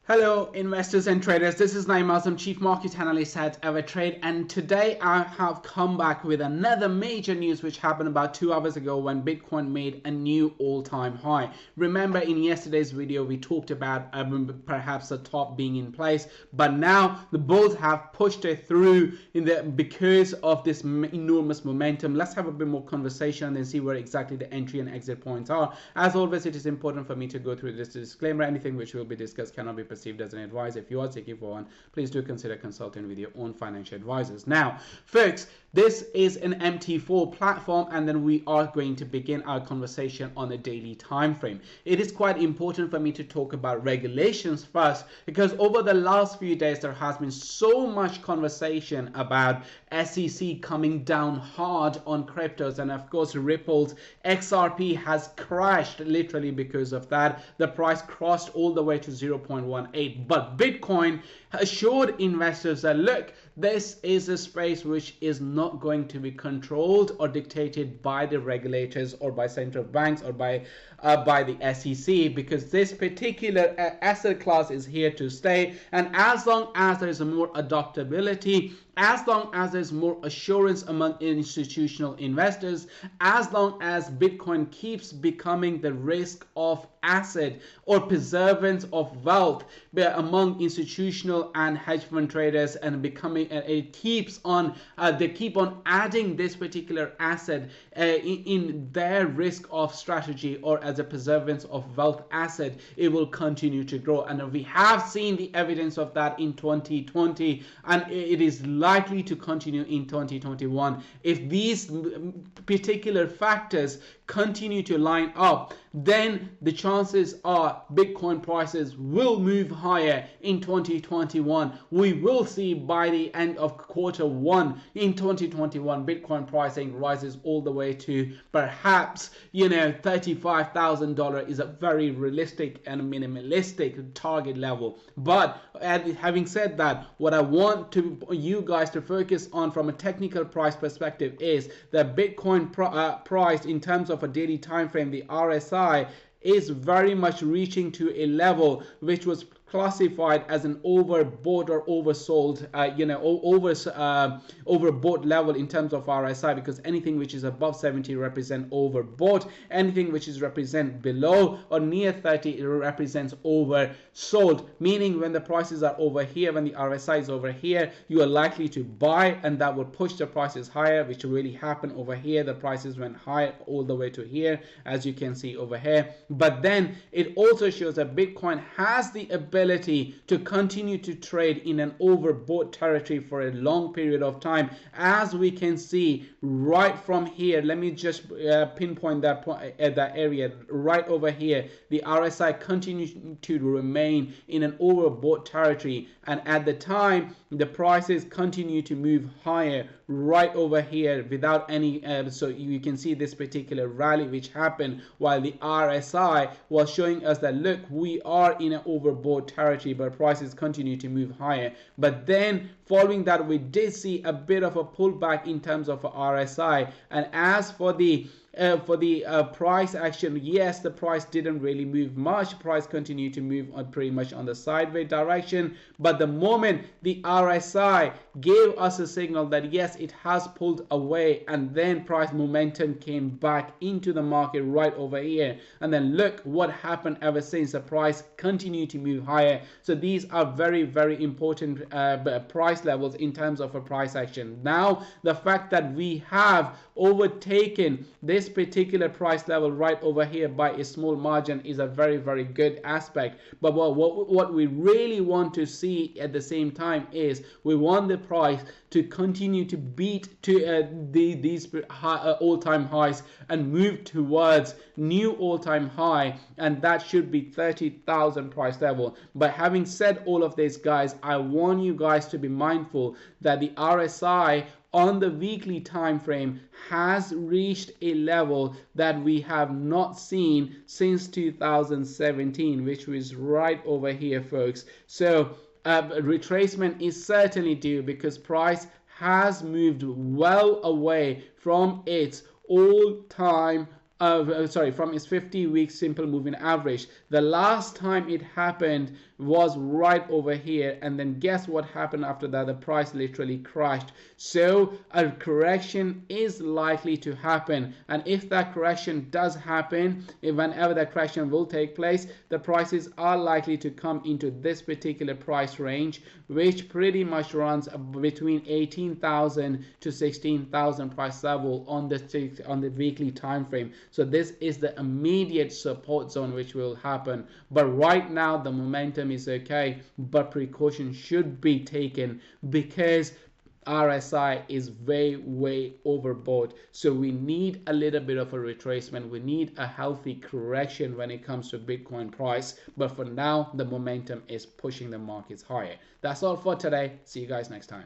Hello investors and traders, this is Naeem Azam, Chief Market Analyst at Evertrade, and today I have come back with another major news which happened about 2 hours ago when Bitcoin made a new all-time high. Remember in yesterday's video we talked about perhaps a top being in place, but now the bulls have pushed it through because of this enormous momentum. Let's have a bit more conversation and then see where exactly the entry and exit points are. As always, it is important for me to go through this disclaimer. Anything which will be discussed cannot be perceived as an advice. If you are seeking for one, please do consider consulting with your own financial advisors. Now, folks, this is an MT4 platform, and then we are going to begin our conversation on a daily time frame. It is quite important for me to talk about regulations first, because over the last few days there has been so much conversation about SEC coming down hard on cryptos, and of course Ripple's XRP has crashed literally because of that. The price crossed all the way to 0.18, but Bitcoin assured investors that look, this is a space which is not going to be controlled or dictated by the regulators or by central banks or by the SEC, because this particular asset class is here to stay, and as long as there is more adaptability, as long as there's more assurance among institutional investors, as long as Bitcoin keeps becoming the risk of asset or preservance of wealth among institutional and hedge fund traders, and becoming it keeps on they keep on adding this particular asset in their risk of strategy or as a preservance of wealth asset, it will continue to grow. And we have seen the evidence of that in 2020, and it is likely to continue in 2021. If these particular factors continue to line up, then the chances are Bitcoin prices will move higher in 2021. We will see by the end of Q1 in 2021 Bitcoin pricing rises all the way to perhaps $35,000 is a very realistic and minimalistic target level. But having said that, what I want you guys to focus on from a technical price perspective is that Bitcoin price in terms of a daily time frame, the RSI, is very much reaching to a level which was classified as an overbought or oversold, overbought level in terms of RSI, because anything which is above 70 represent overbought, anything which is represent below or near 30 it represents oversold, meaning when the prices are over here, when the RSI is over here, you are likely to buy, and that will push the prices higher, which really happened over here. The prices went high all the way to here, as you can see over here. But then it also shows that Bitcoin has the ability to continue to trade in an overbought territory for a long period of time, as we can see right from here. Let me just pinpoint that point at that area right over here. The RSI continues to remain in an overbought territory, and at the time the prices continue to move higher right over here without any so you can see this particular rally which happened while the RSI was showing us that look, we are in an overbought territory, but prices continue to move higher. But then following that we did see a bit of a pullback in terms of RSI, and as for the price action, yes, the price didn't really move much. Price continued to move on pretty much on the sideways direction, but the moment the RSI gave us a signal that yes, it has pulled away, and then price momentum came back into the market right over here, and then look what happened ever since. The price continued to move higher. So these are very, very important price levels in terms of a price action. Now the fact that we have overtaken this particular price level right over here by a small margin is a very, very good aspect. But what we really want to see at the same time is we want the price to continue to beat to these all-time highs and move towards new all-time high, and that should be 30,000 price level. But having said all of this, guys, I want you guys to be mindful that the RSI on the weekly time frame has reached a level that we have not seen since 2017, which was right over here, folks. So retracement is certainly due, because price has moved well away from its all-time from its 50-week simple moving average. The last time it happened was right over here, and then guess what happened after that? The price literally crashed. So a correction is likely to happen, and if that correction does happen, whenever that correction will take place, the prices are likely to come into this particular price range, which pretty much runs between 18,000 to 16,000 price level on the weekly time frame. So this is the immediate support zone which will happen. But right now the momentum is okay, but precaution should be taken because RSI is way overbought. So we need a little bit of a retracement. We need a healthy correction when it comes to Bitcoin price. But for now, the momentum is pushing the markets higher. That's all for today. See you guys next time.